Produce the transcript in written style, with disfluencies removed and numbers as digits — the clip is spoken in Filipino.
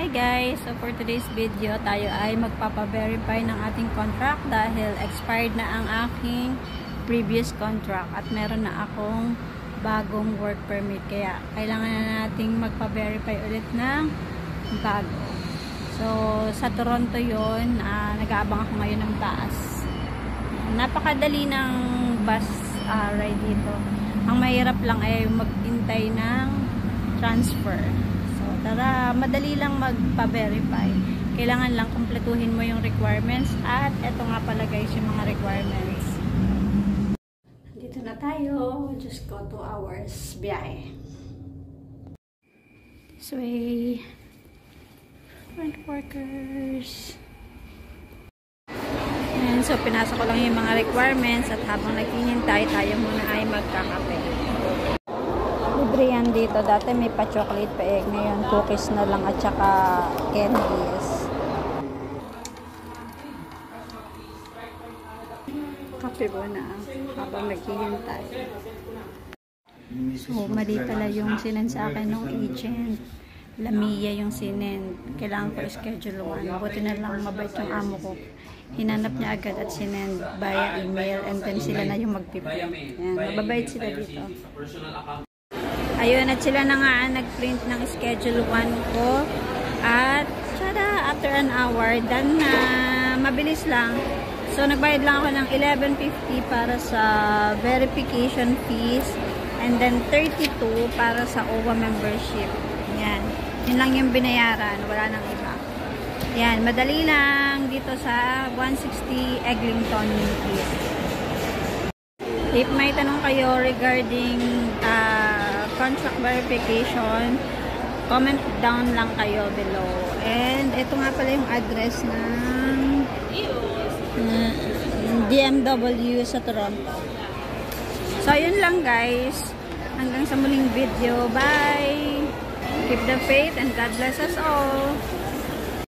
Hi guys! So for today's video, tayo ay magpapa-verify ng ating contract dahil expired na ang aking previous contract at meron na akong bagong work permit. Kaya kailangan na nating magpa-verify ulit ng bago. So sa Toronto yon, nag-aabang ako ngayon ng taas. Napakadali ng bus ride dito. Ang mahirap lang ay maghintay ng transfer. Tara, madali lang magpa-verify. Kailangan lang kumpletuhin mo yung requirements at eto nga pala guys yung mga requirements. Dito na tayo. Just go 2 hours biyahe. This way. Front workers. And so pinasok ko lang yung mga requirements at habang naghihintay tayo muna ay magkakape. Libre yan dito. Dati may pa-chocolate pa egg. Ngayon, cookies na lang at saka candies. Kape po na habang naghihintay. So, mali pala yung sinend sa akin ng agent. Lamia yung sinend. Kailangan ko schedule 1. Buti na lang mabait yung amo ko. Hinanap niya agad at sinend via email and then sila na yung magpiprint. Yan, mababait sila dito. Ayun, at sila na nga nag-print ng schedule 1 ko. At, tada, after an hour, done na. Mabilis lang. So, nagbayad lang ako ng $11.50 para sa verification fees. And then, $32 para sa OWA membership. Yan. Yun lang yung binayaran. Wala nang iba. Yan. Madali lang dito sa 160 Eglinton Place. If may tanong kayo regarding contract verification, comment down lang kayo below. And ito nga pala yung address ng DMW sa Toronto. So, yun lang guys. Hanggang sa muling video. Bye! Keep the faith and God bless us all.